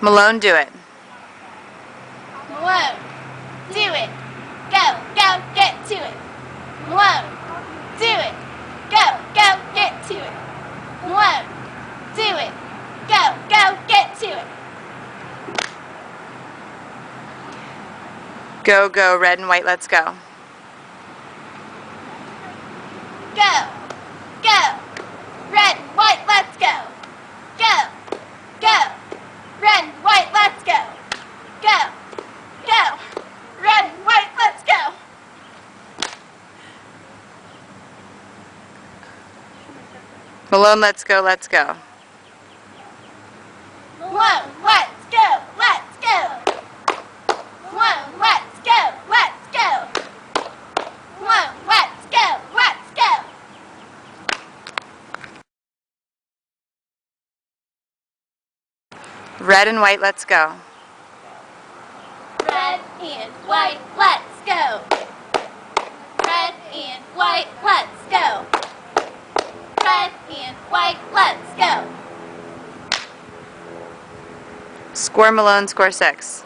Malone, do it. Malone, do it. Go, go, get to it. Malone, do it. Go, go, get to it. Malone, do it. Go, go, get to it. Go, go, red and white, let's go. Go, go, red and white, let's go. Go, go, red and white, let's go. Go, go, red and white, let's go. Malone, let's go, let's go. Malone, let's go, let's go. Malone, let's go, let's go. Malone, let's go, let's go. Red and white, let's go. Red and white, let's go. Red and white, let's go. Red and white, let's go. Score, Malone, score 6.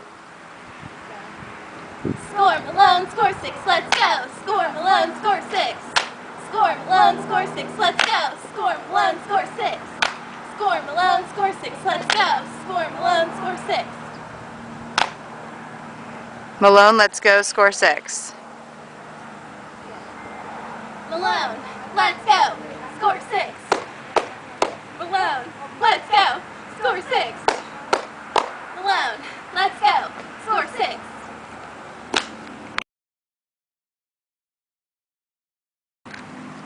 Score Malone, score 6, let's go. Score Malone, score 6. Score Malone, score 6, let's go. Score Malone, score 6. Score Malone, score 6, let's go. Score Malone, score 6. Malone, let's go, score 6. Malone, let's go. Score 6. Malone, let's go. Score 6. Malone, let's go. Score 6.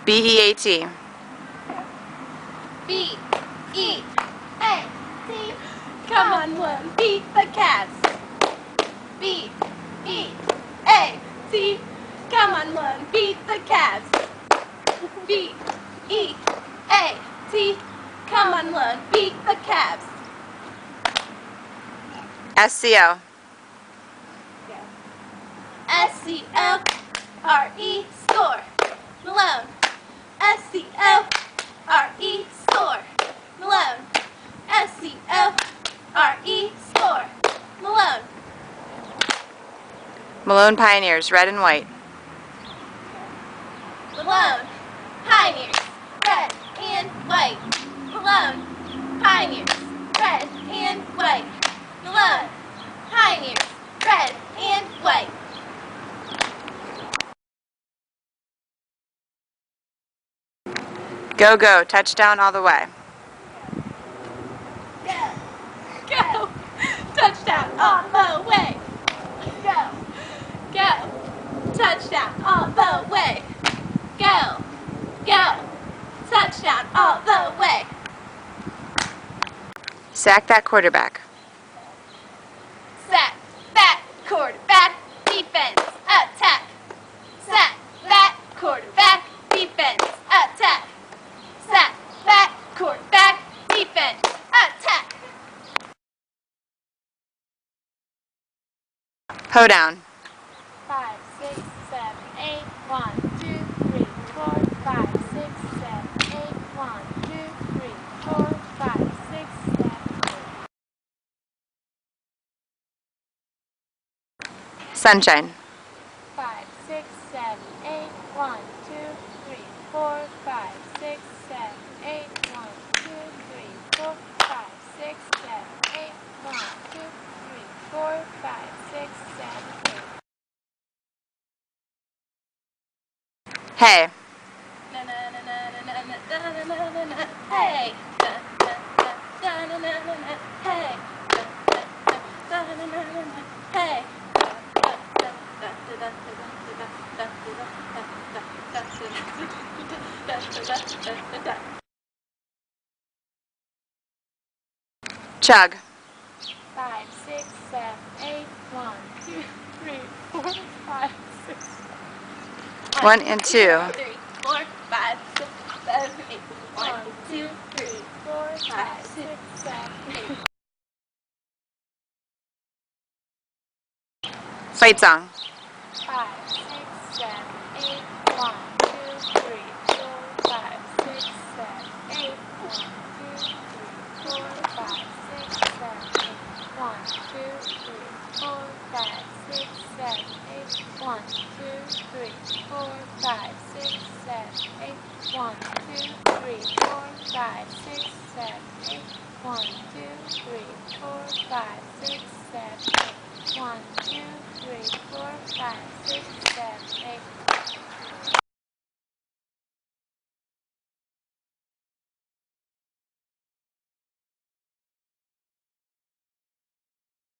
B-E-A-T. B-E-A-T. Come on, Malone, beat the Cavs. B-E-A-T. Come on, Malone, beat the Cavs. B-E-A-T. Come on, Malone, beat the Cavs. S-C-O. S-C-O-R-E, score. Malone. S-C-O-R-E, score. Malone. S-C-O-R-E, score. Malone. Malone Pioneers, red and white. Malone. Pioneers, red and white. Malone. Pioneers, red and white. Malone. Pioneers, red and white. Go, go, touchdown all the way. Go, go, touchdown all the way. Go, go, touchdown all the way. Go, go, touchdown all the way. Sack that quarterback. Sack that quarterback, defense, attack. Sack that quarterback, defense, attack. Sack that quarterback, defense, attack. Hoe down. 5, 6, 7, 8, 1, 2, 3, 4, 5, 6, 7, 8, 1, 2, 3, 4, 5, 6, 7, 8. Sunshine. 5, 6, 7, 8, 1, 2, 3, 4, 5, 6, 7, 8, 1, 2, 3, 4, 5, 6, 7, 8, 1, 2, 3, 4, 5, 6, 7, 8. Hey. Na na na na na na na na na na na. Hey. Na na na na na na na. Hey. Na na na na na na. Hey. Chug. 5, 6, 7, 8, 1, 2, 3, 4, 5, 6. 1 and 2. 3, 4, 5, 6, 7, 8. 1, 2, 3, 4, 5, 6, 7, 8. Fight song. 5, 6, 7, 8, 1, 2, 3, 4, 5, 6, 7, 8, 1, 2, 3, 4, 5, 6, 7, 8, 1, 1, 2, 3, 4, 5, 6, 7, 8. 1, 2, 3, 4, 5, 6, 7, 8. 1, 2, 3, 4, 5, 6, 7, 8. 1, 2, 3, 4, 5, 6, 7, 8. 1, 2, 3, 4, 5, 6, 7, 8.